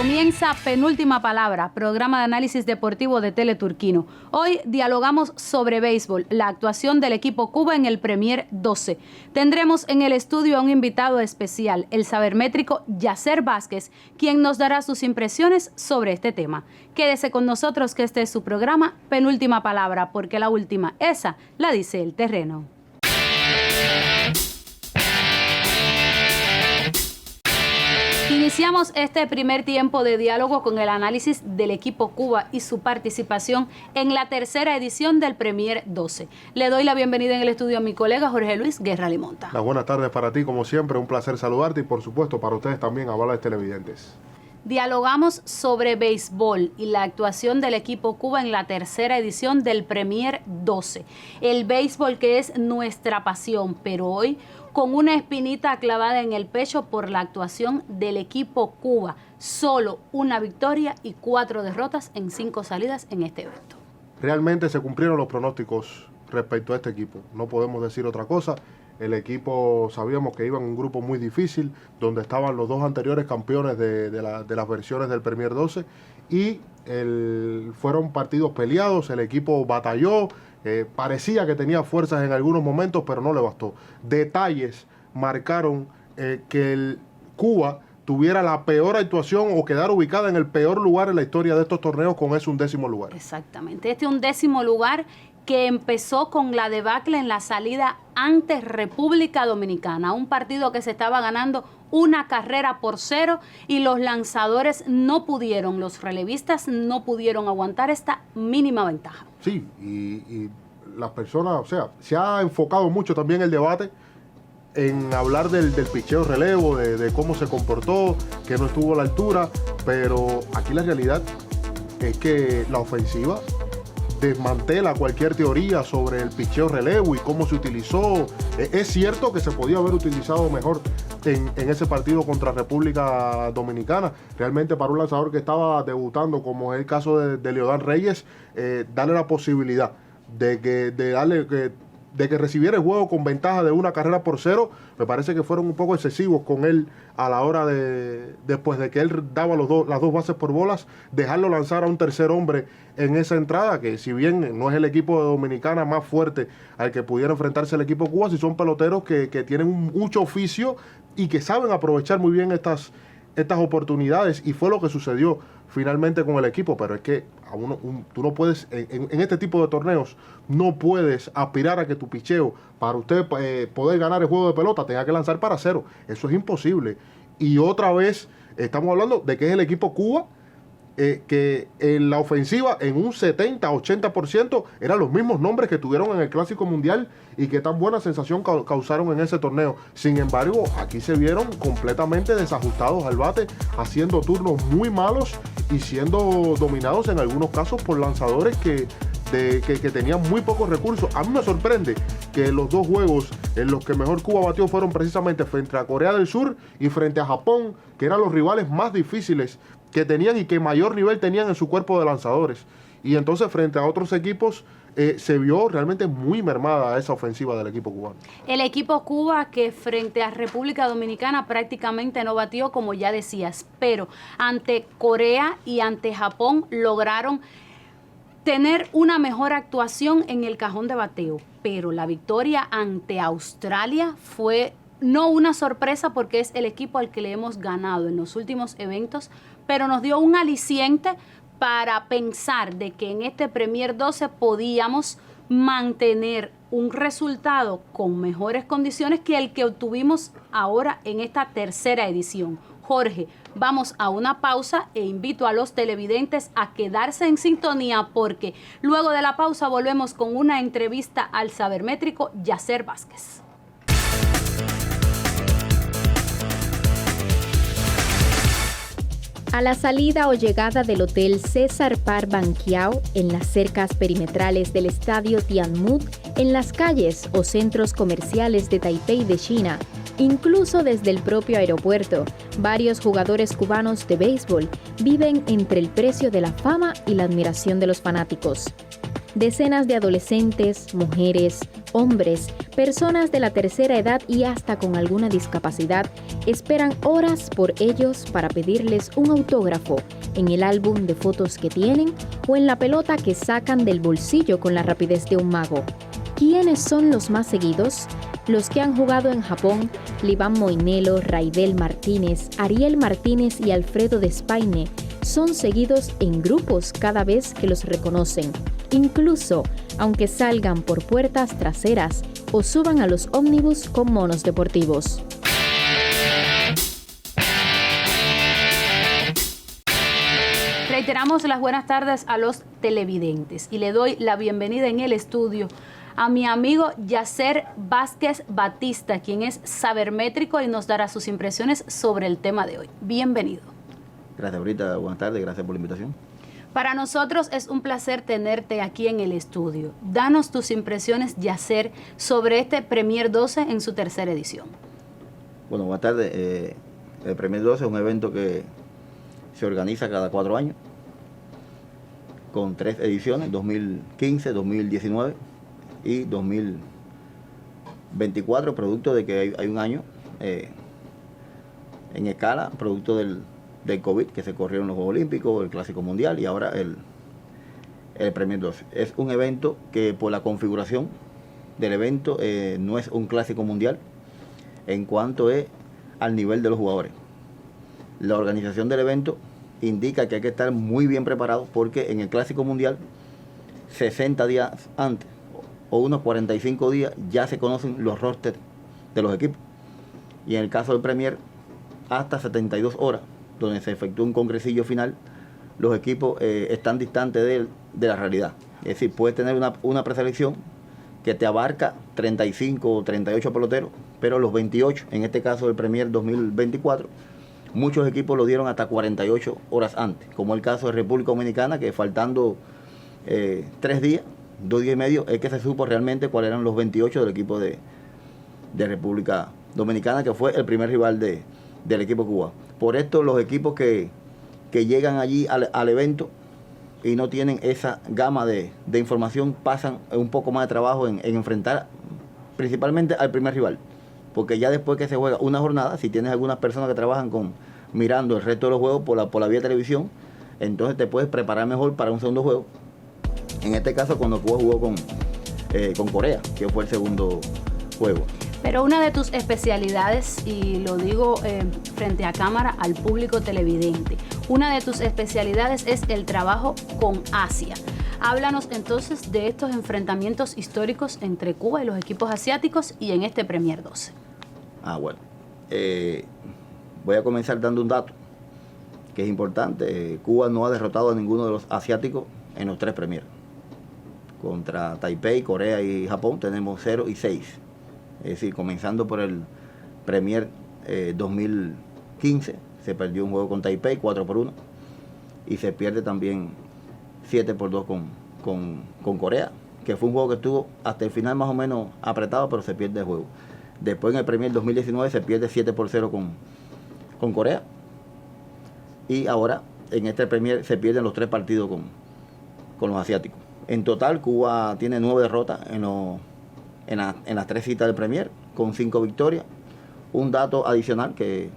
Comienza Penúltima Palabra, programa de análisis deportivo de Teleturquino. Hoy dialogamos sobre béisbol, la actuación del equipo Cuba en el Premier 12. Tendremos en el estudio a un invitado especial, el sabermétrico Yacer Vázquez, quien nos dará sus impresiones sobre este tema. Quédese con nosotros que este es su programa Penúltima Palabra, porque la última, esa la dice el terreno. Iniciamos este primer tiempo de diálogo con el análisis del equipo Cuba y su participación en la tercera edición del Premier 12. Le doy la bienvenida en el estudio a mi colega Jorge Luis Guerra Limonta. Buenas tardes para ti, como siempre, un placer saludarte y por supuesto para ustedes también, amables televidentes. Dialogamos sobre béisbol y la actuación del equipo Cuba en la tercera edición del Premier 12. El béisbol que es nuestra pasión, pero hoy con una espinita clavada en el pecho por la actuación del equipo Cuba. Solo una victoria y 4 derrotas en 5 salidas en este evento. Realmente se cumplieron los pronósticos respecto a este equipo. No podemos decir otra cosa. El equipo sabíamos que iba en un grupo muy difícil, donde estaban los dos anteriores campeones de las versiones del Premier 12 y fueron partidos peleados, el equipo batalló, parecía que tenía fuerzas en algunos momentos, pero no le bastó. Detalles marcaron que el Cuba tuviera la peor actuación o quedara ubicada en el peor lugar en la historia de estos torneos con ese 11º lugar. Exactamente, este 11º lugar que empezó con la debacle en la salida ante República Dominicana, un partido que se estaba ganando 1-0 y los lanzadores no pudieron, los relevistas no pudieron aguantar esta mínima ventaja. Sí, y las personas, o sea, se ha enfocado mucho también el debate en hablar del picheo relevo, de cómo se comportó, que no estuvo a la altura, pero aquí la realidad es que la ofensiva desmantela cualquier teoría sobre el picheo relevo y cómo se utilizó. Es cierto que se podía haber utilizado mejor en ese partido contra República Dominicana. Realmente para un lanzador que estaba debutando, como es el caso de Leodán Reyes, darle la posibilidad de que recibiera el juego con ventaja de 1-0, me parece que fueron un poco excesivos con él a la hora después de que él daba las dos bases por bolas, dejarlo lanzar a un tercer hombre en esa entrada, que si bien no es el equipo de Dominicana más fuerte al que pudiera enfrentarse el equipo Cuba, si son peloteros que tienen mucho oficio y que saben aprovechar muy bien estas oportunidades, y fue lo que sucedió finalmente con el equipo. Pero es que tú no puedes, en este tipo de torneos, no puedes aspirar a que tu picheo, para usted poder ganar el juego de pelota, tenga que lanzar para 0. Eso es imposible. Y otra vez estamos hablando de que es el equipo Cuba, que en la ofensiva en un 70-80% eran los mismos nombres que tuvieron en el Clásico Mundial y que tan buena sensación causaron en ese torneo. Sin embargo, aquí se vieron completamente desajustados al bate, haciendo turnos muy malos y siendo dominados en algunos casos por lanzadores que tenían muy pocos recursos. A mí me sorprende que los dos juegos en los que mejor Cuba batió fueron precisamente frente a Corea del Sur y frente a Japón, que eran los rivales más difíciles que tenían y que mayor nivel tenían en su cuerpo de lanzadores. Y entonces frente a otros equipos se vio realmente muy mermada esa ofensiva del equipo cubano. El equipo Cuba, que frente a República Dominicana prácticamente no batió, como ya decías, pero ante Corea y ante Japón lograron tener una mejor actuación en el cajón de bateo. Pero la victoria ante Australia fue no una sorpresa, porque es el equipo al que le hemos ganado en los últimos eventos, pero nos dio un aliciente para pensar de que en este Premier 12 podíamos mantener un resultado con mejores condiciones que el que obtuvimos ahora en esta tercera edición. Jorge, vamos a una pausa e invito a los televidentes a quedarse en sintonía, porque luego de la pausa volvemos con una entrevista al sabermétrico Yacer Vázquez. A la salida o llegada del Hotel César Par Banqiao, en las cercas perimetrales del Estadio Tianmu, en las calles o centros comerciales de Taipei de China, incluso desde el propio aeropuerto, varios jugadores cubanos de béisbol viven entre el precio de la fama y la admiración de los fanáticos. Decenas de adolescentes, mujeres, hombres, personas de la tercera edad y hasta con alguna discapacidad esperan horas por ellos para pedirles un autógrafo en el álbum de fotos que tienen o en la pelota que sacan del bolsillo con la rapidez de un mago. ¿Quiénes son los más seguidos? Los que han jugado en Japón, Liván Moinelo, Raidel Martínez, Ariel Martínez y Alfredo Despaine, son seguidos en grupos cada vez que los reconocen, incluso aunque salgan por puertas traseras o suban a los ómnibus con monos deportivos. Reiteramos las buenas tardes a los televidentes y le doy la bienvenida en el estudio a mi amigo Yacer Vázquez Batista, quien es sabermétrico y nos dará sus impresiones sobre el tema de hoy. Bienvenido. Gracias, Brita. Buenas tardes. Gracias por la invitación. Para nosotros es un placer tenerte aquí en el estudio. Danos tus impresiones, Yacer, sobre este Premier 12 en su tercera edición. Bueno, buenas tardes. El Premier 12 es un evento que se organiza cada 4 años, con 3 ediciones, 2015, 2019 y 2024, producto de que hay un año en escala, producto del COVID, que se corrieron los Juegos Olímpicos, el Clásico Mundial y ahora el Premier 12. Es un evento que por la configuración del evento no es un Clásico Mundial en cuanto es al nivel de los jugadores. La organización del evento indica que hay que estar muy bien preparados porque en el Clásico Mundial 60 días antes o unos 45 días ya se conocen los rosters de los equipos. Y en el caso del Premier, hasta 72 horas, donde se efectúa un congresillo final, los equipos están distantes de la realidad. Es decir, puedes tener una preselección que te abarca 35 o 38 peloteros, pero los 28, en este caso del Premier 2024, muchos equipos lo dieron hasta 48 horas antes, como el caso de República Dominicana, que faltando 3 días, 2 días y medio, es que se supo realmente cuáles eran los 28 del equipo de República Dominicana, que fue el primer rival del equipo cubano. Por esto los equipos que llegan allí al evento y no tienen esa gama de información pasan un poco más de trabajo en enfrentar principalmente al primer rival, porque ya después que se juega una jornada, si tienes algunas personas que trabajan mirando el resto de los juegos por la vía televisión, entonces te puedes preparar mejor para un segundo juego. En este caso, cuando Cuba jugó con Corea, que fue el segundo juego. Pero una de tus especialidades, y lo digo frente a cámara al público televidente, una de tus especialidades es el trabajo con Asia. Háblanos entonces de estos enfrentamientos históricos entre Cuba y los equipos asiáticos y en este Premier 12. Bueno. Voy a comenzar dando un dato que es importante. Cuba no ha derrotado a ninguno de los asiáticos en los 3 Premier. Contra Taipei, Corea y Japón tenemos 0 y 6. Es decir, comenzando por el Premier 2015, se perdió un juego con Taipei 4-1 y se pierde también 7-2 con Corea, que fue un juego que estuvo hasta el final más o menos apretado, pero se pierde el juego. Después en el Premier 2019 se pierde 7-0 con Corea y ahora en este Premier se pierden los 3 partidos con los asiáticos. En total Cuba tiene 9 derrotas en las 3 citas del Premier, con 5 victorias. Un dato adicional que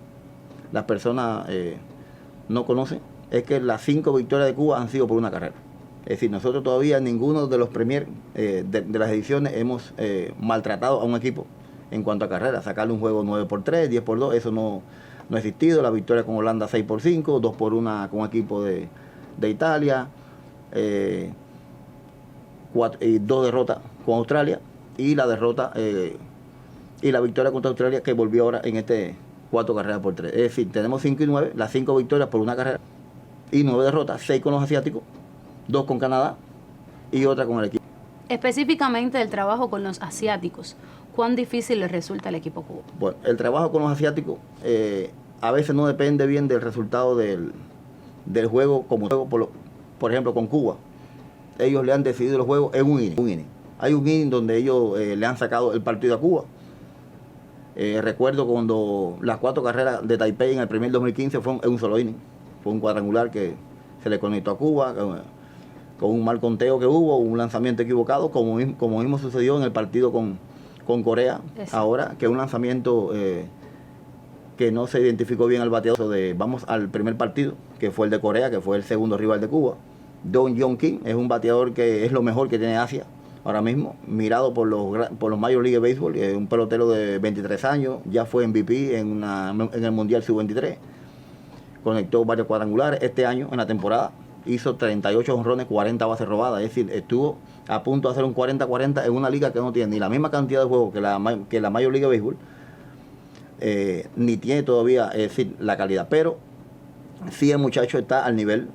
las personas no conocen es que las 5 victorias de Cuba han sido por una carrera. Es decir, nosotros todavía en ninguno de los Premier de las ediciones hemos maltratado a un equipo en cuanto a carrera. Sacarle un juego 9-3, 10-2, eso no ha existido. La victoria con Holanda 6-5, 2-1 con equipo de Italia, 2 derrotas con Australia y la derrota y la victoria contra Australia, que volvió ahora en 4 carreras por 3. Es decir, tenemos 5 y 9, las 5 victorias por una carrera y 9 derrotas, 6 con los asiáticos, 2 con Canadá y otra con el equipo. Específicamente el trabajo con los asiáticos, ¿cuán difícil les resulta al equipo cubano? Bueno, el trabajo con los asiáticos a veces no depende bien del resultado del juego, como por ejemplo con Cuba. Ellos le han decidido el juego en un inning. Hay un inning donde ellos le han sacado el partido a Cuba. Recuerdo cuando las 4 carreras de Taipei en el Premier 2015 fue en un solo inning. Fue un cuadrangular que se le conectó a Cuba. con un mal conteo que hubo, un lanzamiento equivocado, como mismo sucedió en el partido con Corea. Exacto. Ahora, que un lanzamiento que no se identificó bien al bateador. Vamos al primer partido, que fue el de Corea, que fue el segundo rival de Cuba. Don John King es un bateador que es lo mejor que tiene Asia ahora mismo, mirado por los Major League Baseball, un pelotero de 23 años, ya fue MVP en el Mundial Sub-23, conectó varios cuadrangulares. Este año, en la temporada, hizo 38 jonrones, 40 bases robadas, es decir, estuvo a punto de hacer un 40-40 en una liga que no tiene ni la misma cantidad de juegos que la Major League Baseball, ni tiene todavía, es decir, la calidad, pero sí el muchacho está al nivel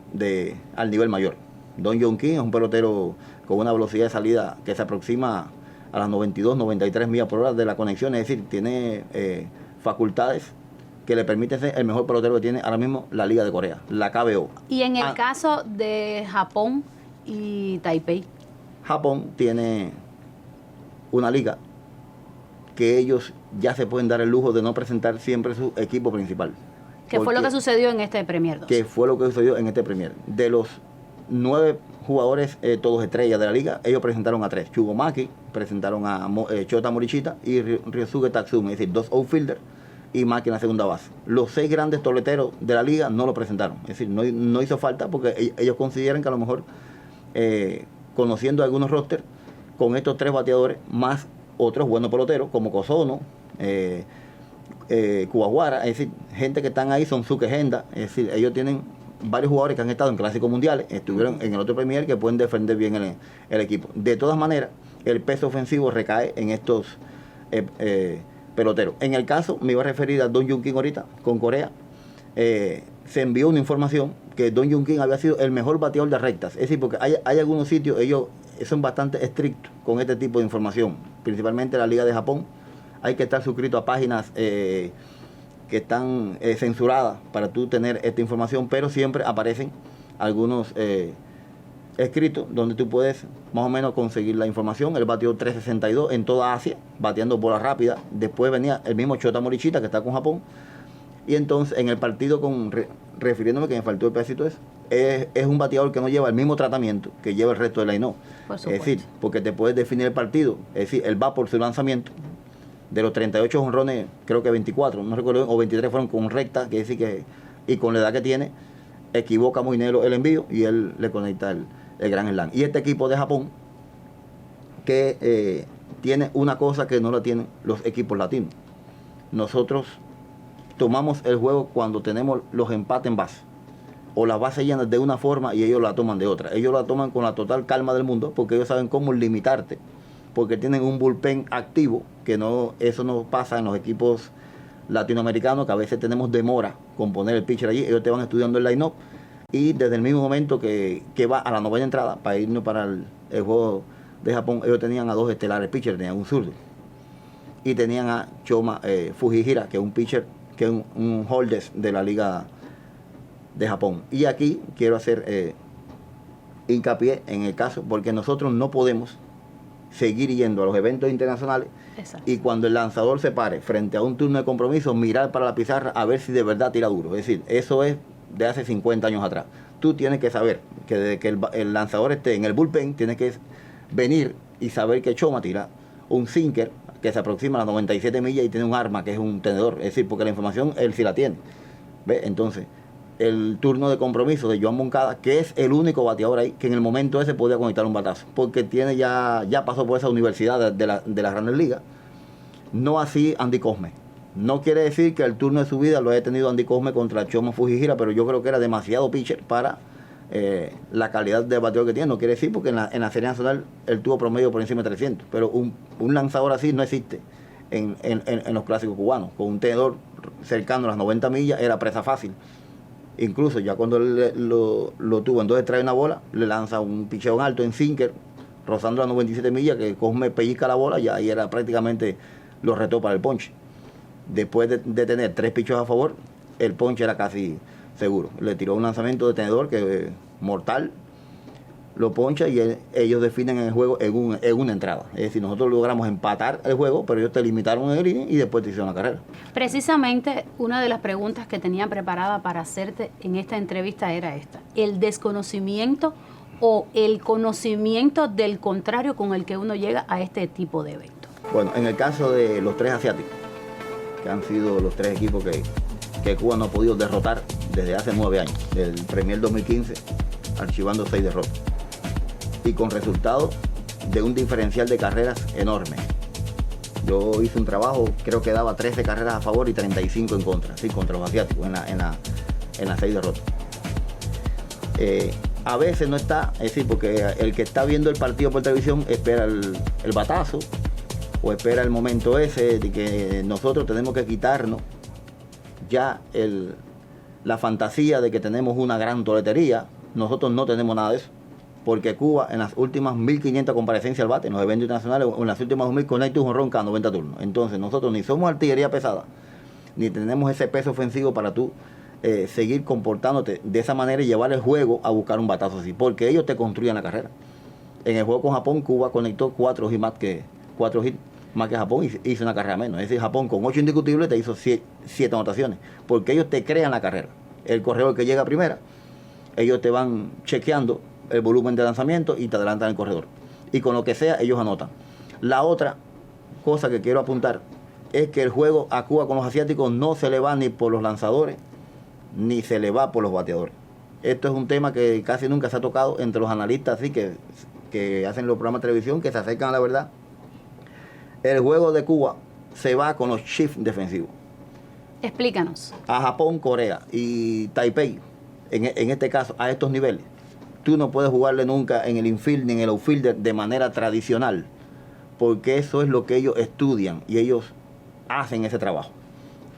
mayor. Don John King es un pelotero con una velocidad de salida que se aproxima a las 92-93 millas por hora de la conexión, es decir, tiene facultades que le permiten ser el mejor pelotero que tiene ahora mismo la Liga de Corea, la KBO. Y en el caso de Japón y Taipei. Japón tiene una liga que ellos ya se pueden dar el lujo de no presentar siempre su equipo principal. ¿Qué fue lo que sucedió en este Premier 2? Que fue lo que sucedió en este Premier. De los 9 jugadores, todos estrellas de la liga, ellos presentaron a 3. Chugo Maki, presentaron a Shota Morishita y Ryosuke Tatsumi, es decir, 2 outfielders y Maki en la segunda base. Los 6 grandes toleteros de la liga no lo presentaron. Es decir, no hizo falta porque ellos consideran que a lo mejor, conociendo algunos rosters, con estos 3 bateadores, más otros buenos peloteros, como Kosono, Kuwahara, es decir, gente que están ahí, son Suke Henda, es decir, ellos tienen varios jugadores que han estado en clásicos mundiales, estuvieron en el otro Premier, que pueden defender bien el equipo. De todas maneras, el peso ofensivo recae en estos peloteros. En el caso, me iba a referir a Don Jung Kim ahorita, con Corea, se envió una información que Don Jung Kim había sido el mejor bateador de rectas. Es decir, porque hay algunos sitios, ellos son bastante estrictos con este tipo de información, principalmente la Liga de Japón. Hay que estar suscrito a páginas que están censuradas para tú tener esta información, pero siempre aparecen algunos escritos donde tú puedes más o menos conseguir la información. Él batió 362 en toda Asia, bateando bola rápida. Después venía el mismo Shota Morishita, que está con Japón. Y entonces en el partido, refiriéndome que me faltó el pedacito eso, es un bateador que no lleva el mismo tratamiento que lleva el resto de la line-up. Es decir, porque te puedes definir el partido, es decir, él va por su lanzamiento. De los 38 jonrones, creo que 24, no recuerdo, o 23 fueron con recta, que decir que, y con la edad que tiene, equivoca muy negro el envío y él le conecta el gran slam. Y este equipo de Japón, que tiene una cosa que no la tienen los equipos latinos. Nosotros tomamos el juego cuando tenemos los empates en base, o las bases llenas de una forma y ellos la toman de otra. Ellos la toman con la total calma del mundo, porque ellos saben cómo limitarte, porque tienen un bullpen activo, que eso no pasa en los equipos latinoamericanos, que a veces tenemos demora con poner el pitcher allí. Ellos te van estudiando el line-up y desde el mismo momento que va a la 9ª entrada para irnos para el juego de Japón, ellos tenían a 2 estelares pitchers, tenían un zurdo y tenían a Choma Fujihira, que es un pitcher, que es un holder de la liga de Japón. Y aquí quiero hacer hincapié en el caso, porque nosotros no podemos seguir yendo a los eventos internacionales. Exacto. Y cuando el lanzador se pare frente a un turno de compromiso, mirar para la pizarra a ver si de verdad tira duro. Es decir, eso es de hace 50 años atrás. Tú tienes que saber que desde que el lanzador esté en el bullpen, tienes que venir y saber que Choma tira un sinker que se aproxima a las 97 millas y tiene un arma que es un tenedor. Es decir, porque la información él sí la tiene. ¿Ve? Entonces, el turno de compromiso de Joan Moncada, que es el único bateador ahí que en el momento ese podía conectar un batazo, porque tiene ya pasó por esa universidad de las Grandes Ligas. No así Andy Cosme. No quiere decir que el turno de su vida lo haya tenido Andy Cosme contra Choma Fujihira, pero yo creo que era demasiado pitcher para la calidad de bateador que tiene. No quiere decir porque en la Serie Nacional él tuvo promedio por encima de 300, pero un lanzador así no existe en los clásicos cubanos. Con un tenedor cercano a las 90 millas era presa fácil. Incluso ya cuando él lo tuvo, entonces trae una bola, le lanza un picheo alto en sinker, rozando las 97 millas, que Cosme pellizca la bola, ya ahí era prácticamente lo retó para el ponche. Después de tener 3 picheos a favor, el ponche era casi seguro. Le tiró un lanzamiento de tenedor que mortal, lo poncha y ellos definen el juego en una entrada. Es decir, nosotros logramos empatar el juego, pero ellos te limitaron en el inning y después te hicieron la carrera. Precisamente una de las preguntas que tenía preparada para hacerte en esta entrevista era esta: el desconocimiento o el conocimiento del contrario con el que uno llega a este tipo de eventos? Bueno, en el caso de los 3 asiáticos, que han sido los 3 equipos que Cuba no ha podido derrotar desde hace 9 años, del Premier 2015, archivando 6 derrotas, y con resultados de un diferencial de carreras enorme. Yo hice un trabajo, creo que daba 13 carreras a favor y 35 en contra, sí, contra los asiáticos en las 6 derrotas. A veces no está, es decir, porque el que está viendo el partido por televisión espera el batazo o espera el momento ese de que nosotros tenemos que quitarnos ya la fantasía de que tenemos una gran toletería. Nosotros no tenemos nada de eso, porque Cuba en las últimas 1.500 comparecencias al bate, en los eventos internacionales, o en las últimas 2.000 conecta un jonrón cada 90 turnos. Entonces nosotros ni somos artillería pesada, ni tenemos ese peso ofensivo para tú seguir comportándote de esa manera y llevar el juego a buscar un batazo así, porque ellos te construyen la carrera. En el juego con Japón, Cuba conectó 4 hits más que Japón y hizo una carrera menos. Es decir, Japón con 8 indiscutibles te hizo 7 anotaciones, porque ellos te crean la carrera. El corredor que llega a primera, ellos te van chequeando el volumen de lanzamiento y te adelantan el corredor. Y con lo que sea, ellos anotan. La otra cosa que quiero apuntar es que el juego a Cuba con los asiáticos no se le va ni por los lanzadores, ni se le va por los bateadores. Esto es un tema que casi nunca se ha tocado entre los analistas así que hacen los programas de televisión, que se acercan a la verdad. El juego de Cuba se va con los shifts defensivos. Explícanos. A Japón, Corea y Taipei, en este caso, a estos niveles, tú no puedes jugarle nunca en el infield ni en el outfield de manera tradicional, porque eso es lo que ellos estudian y ellos hacen ese trabajo.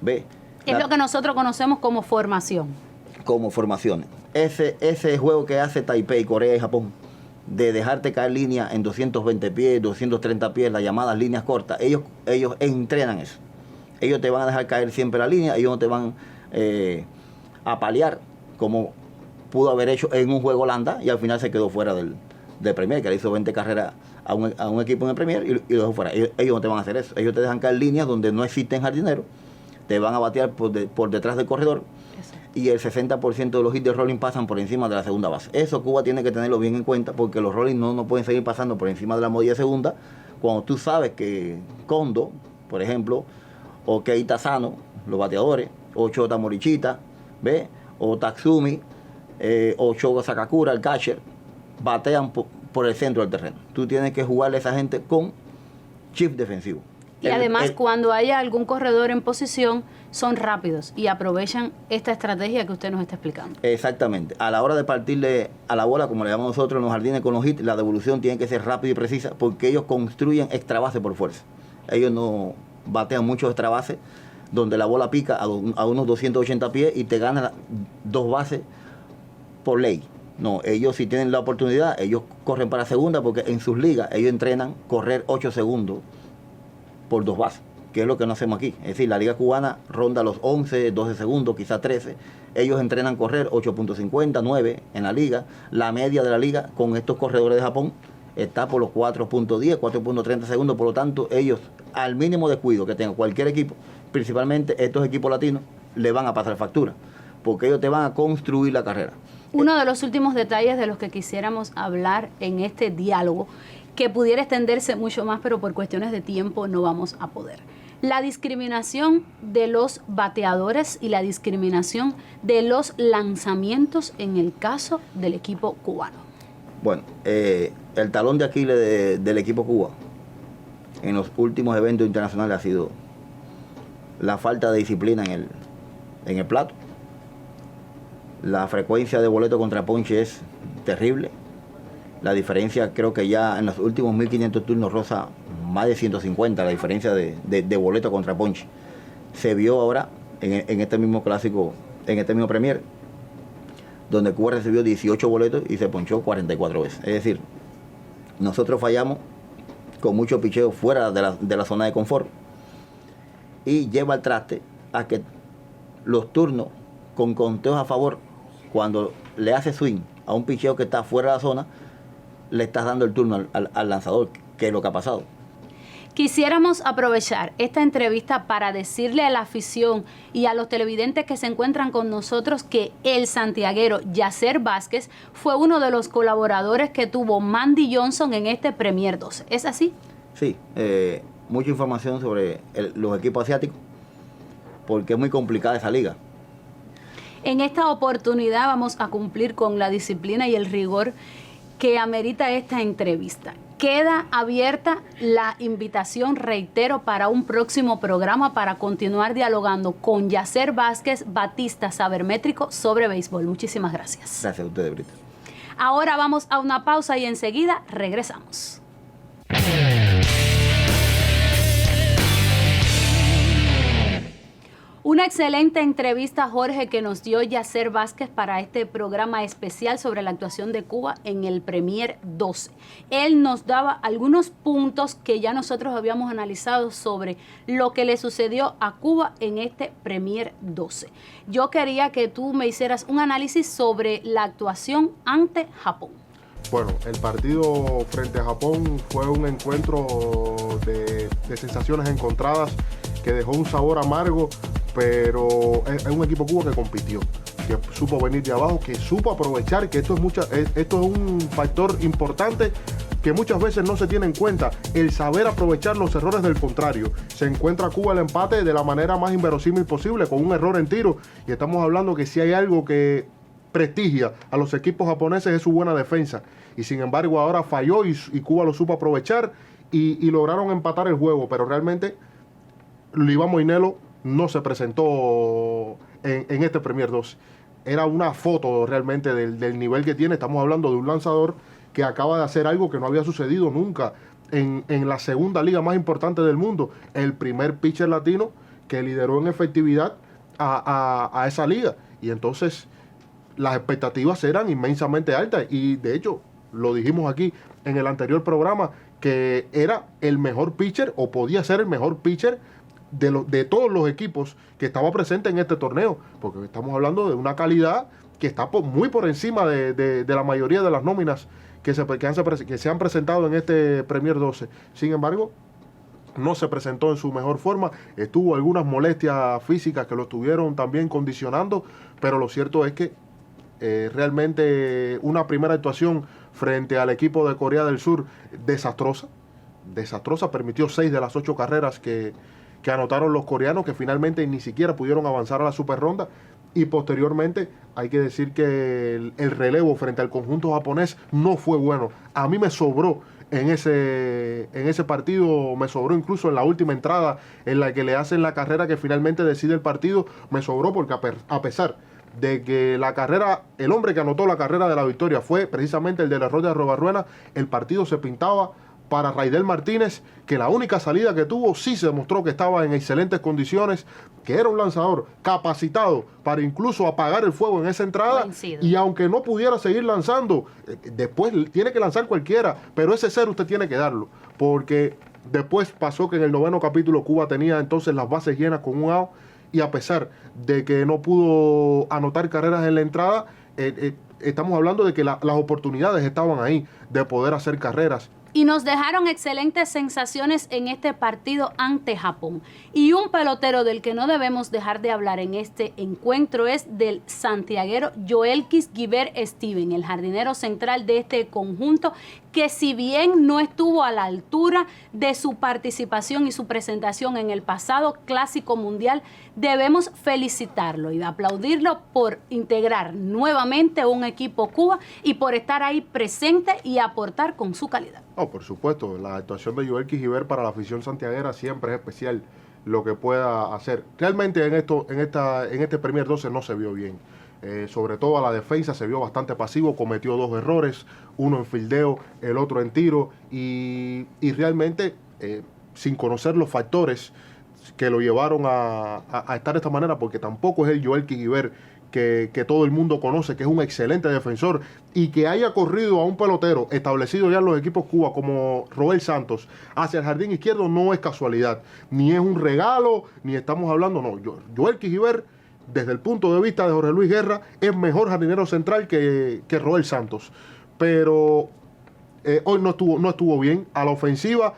¿Ve? Es lo que nosotros conocemos como formación. Como formaciones. Ese juego que hace Taipei, Corea y Japón, de dejarte caer línea en 220 pies, 230 pies, las llamadas líneas cortas, ellos entrenan eso. Ellos te van a dejar caer siempre la línea, ellos no te van a paliar como pudo haber hecho en un juego Holanda y al final se quedó fuera del Premier, que le hizo 20 carreras a un equipo en el Premier y lo dejó fuera. Ellos no te van a hacer eso. Ellos te dejan caer líneas donde no existen jardineros, te van a batear por detrás del corredor. Exacto. Y el 60% de los hits de rolling pasan por encima de la segunda base. Eso Cuba tiene que tenerlo bien en cuenta, porque los rolling no pueden seguir pasando por encima de la modilla segunda, cuando tú sabes que Kondo, por ejemplo, o Keita Sano, los bateadores, o Chota Morichita, ¿ve? O Tatsumi, o Shogo Sakakura, el catcher, batean por el centro del terreno. Tú tienes que jugarle a esa gente con shift defensivo. Y además, cuando haya algún corredor en posición, son rápidos y aprovechan esta estrategia que usted nos está explicando. Exactamente. A la hora de partirle a la bola, como le llamamos nosotros en los jardines con los hits, la devolución tiene que ser rápida y precisa, porque ellos construyen extra base por fuerza. Ellos no batean muchos extra bases, donde la bola pica a unos 280 pies y te gana 2 bases por ley. No, ellos si tienen la oportunidad, ellos corren para segunda, porque en sus ligas ellos entrenan correr 8 segundos por 2 bases, que es lo que no hacemos aquí. Es decir, la liga cubana ronda los 11, 12 segundos, quizás 13. Ellos entrenan correr 8.50, 9 en la liga. La media de la liga con estos corredores de Japón está por los 4.10, 4.30 segundos. Por lo tanto, ellos, al mínimo descuido que tenga cualquier equipo, principalmente estos equipos latinos, le van a pasar factura, porque ellos te van a construir la carrera. Uno de los últimos detalles de los que quisiéramos hablar en este diálogo, que pudiera extenderse mucho más, pero por cuestiones de tiempo no vamos a poder. La discriminación de los bateadores y la discriminación de los lanzamientos en el caso del equipo cubano. Bueno, el talón de Aquiles del equipo Cuba en los últimos eventos internacionales ha sido la falta de disciplina en el plato. La frecuencia de boleto contra ponche es terrible. La diferencia, creo que ya en los últimos 1.500 turnos roza más de 150, la diferencia de boleto contra ponche. Se vio ahora en este mismo clásico, en este mismo Premier, donde Cuba recibió 18 boletos y se ponchó 44 veces. Es decir, nosotros fallamos con mucho picheo fuera de la zona de confort, y lleva al traste a que los turnos con conteos a favor, cuando le hace swing a un picheo que está fuera de la zona, le estás dando el turno al lanzador, que es lo que ha pasado. Quisiéramos aprovechar esta entrevista para decirle a la afición y a los televidentes que se encuentran con nosotros que el santiaguero Yacer Vázquez fue uno de los colaboradores que tuvo Mandy Johnson en este Premier 12. ¿Es así? Sí, mucha información sobre los equipos asiáticos, porque es muy complicada esa liga. En esta oportunidad vamos a cumplir con la disciplina y el rigor que amerita esta entrevista. Queda abierta la invitación, reitero, para un próximo programa para continuar dialogando con Yacer Vázquez, batista sabermétrico sobre béisbol. Muchísimas gracias. Gracias a ustedes, Brita. Ahora vamos a una pausa y enseguida regresamos. Una excelente entrevista, Jorge, que nos dio Yacer Vázquez para este programa especial sobre la actuación de Cuba en el Premier 12. Él nos daba algunos puntos que ya nosotros habíamos analizado sobre lo que le sucedió a Cuba en este Premier 12. Yo quería que tú me hicieras un análisis sobre la actuación ante Japón. Bueno, el partido frente a Japón fue un encuentro de sensaciones encontradas que dejó un sabor amargo, pero es un equipo Cuba que compitió, que supo venir de abajo, que supo aprovechar, que esto es un factor importante que muchas veces no se tiene en cuenta, el saber aprovechar los errores del contrario. Se encuentra Cuba el empate de la manera más inverosímil posible, con un error en tiro, y estamos hablando que si hay algo que prestigia a los equipos japoneses es su buena defensa, y sin embargo ahora falló y Cuba lo supo aprovechar y lograron empatar el juego, pero realmente Iván Moinelo no se presentó en este Premier 12. Era una foto realmente del nivel que tiene. Estamos hablando de un lanzador que acaba de hacer algo que no había sucedido nunca en la segunda liga más importante del mundo. El primer pitcher latino que lideró en efectividad a esa liga. Y entonces las expectativas eran inmensamente altas. Y de hecho, lo dijimos aquí en el anterior programa, que era el mejor pitcher o podía ser el mejor pitcher de todos los equipos que estaba presente en este torneo, porque estamos hablando de una calidad que está muy por encima de la mayoría de las nóminas que se han presentado en este Premier 12. Sin embargo, no se presentó en su mejor forma, tuvo algunas molestias físicas que lo estuvieron también condicionando, pero lo cierto es que realmente una primera actuación frente al equipo de Corea del Sur desastrosa, permitió 6 de las 8 carreras que anotaron los coreanos, que finalmente ni siquiera pudieron avanzar a la super ronda. Y posteriormente hay que decir que el relevo frente al conjunto japonés no fue bueno. A mí me sobró en ese partido, me sobró incluso en la última entrada en la que le hacen la carrera que finalmente decide el partido, me sobró porque a pesar de que el hombre que anotó la carrera de la victoria fue precisamente el del error de Arrobarruena, el partido se pintaba para Raidel Martínez, que la única salida que tuvo sí se demostró que estaba en excelentes condiciones, que era un lanzador capacitado para incluso apagar el fuego en esa entrada. Coincido. Y aunque no pudiera seguir lanzando, después tiene que lanzar cualquiera, pero ese cero usted tiene que darlo, porque después pasó que en el 9º capítulo Cuba tenía entonces las bases llenas con un out, y a pesar de que no pudo anotar carreras en la entrada, estamos hablando de que las oportunidades estaban ahí de poder hacer carreras. Y nos dejaron excelentes sensaciones en este partido ante Japón. Y un pelotero del que no debemos dejar de hablar en este encuentro es del santiaguero Yoelkis Guibert Steven, el jardinero central de este conjunto, que si bien no estuvo a la altura de su participación y su presentación en el pasado Clásico Mundial, debemos felicitarlo y aplaudirlo por integrar nuevamente un equipo Cuba y por estar ahí presente y aportar con su calidad. Oh, por supuesto, la actuación de Yoelkis Guibert para la afición santiaguera siempre es especial lo que pueda hacer. Realmente en este Premier 12 no se vio bien. Sobre todo a la defensa se vio bastante pasivo, cometió 2 errores, uno en fildeo, el otro en tiro, y realmente sin conocer los factores que lo llevaron a estar de esta manera, porque tampoco es el Yoelkis Guibert que todo el mundo conoce, que es un excelente defensor, y que haya corrido a un pelotero establecido ya en los equipos Cuba como Roel Santos hacia el jardín izquierdo no es casualidad, ni es un regalo, ni estamos hablando, no. Yoelkis Guibert, desde el punto de vista de Jorge Luis Guerra, es mejor jardinero central que Roel Santos, pero hoy no estuvo bien. A la ofensiva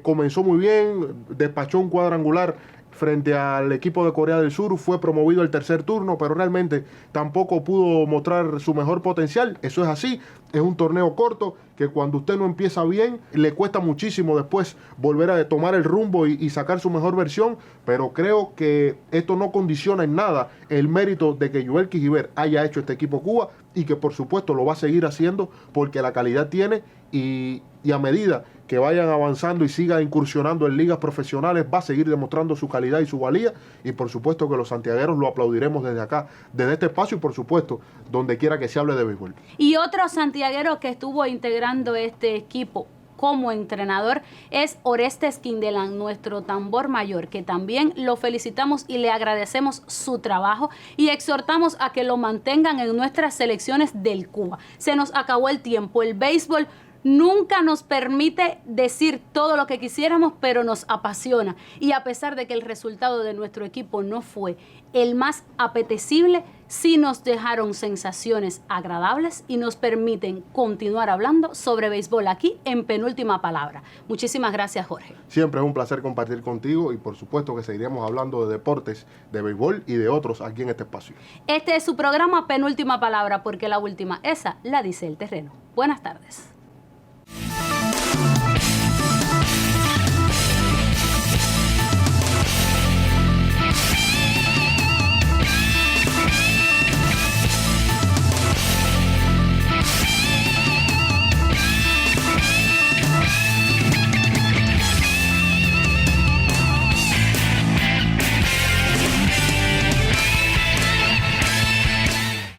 comenzó muy bien, despachó un cuadrangular frente al equipo de Corea del Sur, fue promovido al tercer turno, pero realmente tampoco pudo mostrar su mejor potencial. Eso es así, es un torneo corto que cuando usted no empieza bien, le cuesta muchísimo después volver a tomar el rumbo y sacar su mejor versión, pero creo que esto no condiciona en nada el mérito de que Joel Quijiber haya hecho este equipo Cuba y que por supuesto lo va a seguir haciendo porque la calidad tiene y a medida que vayan avanzando y siga incursionando en ligas profesionales, va a seguir demostrando su calidad y su valía, y por supuesto que los santiagueros lo aplaudiremos desde acá, desde este espacio y por supuesto donde quiera que se hable de béisbol. Y otro santiaguero que estuvo integrando este equipo como entrenador es Orestes Quindelán, nuestro tambor mayor, que también lo felicitamos y le agradecemos su trabajo y exhortamos a que lo mantengan en nuestras selecciones del Cuba. Se nos acabó el tiempo, el béisbol nunca nos permite decir todo lo que quisiéramos, pero nos apasiona. Y a pesar de que el resultado de nuestro equipo no fue el más apetecible, sí nos dejaron sensaciones agradables y nos permiten continuar hablando sobre béisbol aquí en Penúltima Palabra. Muchísimas gracias, Jorge. Siempre es un placer compartir contigo y por supuesto que seguiremos hablando de deportes, de béisbol y de otros aquí en este espacio. Este es su programa Penúltima Palabra, porque la última, esa la dice el terreno. Buenas tardes.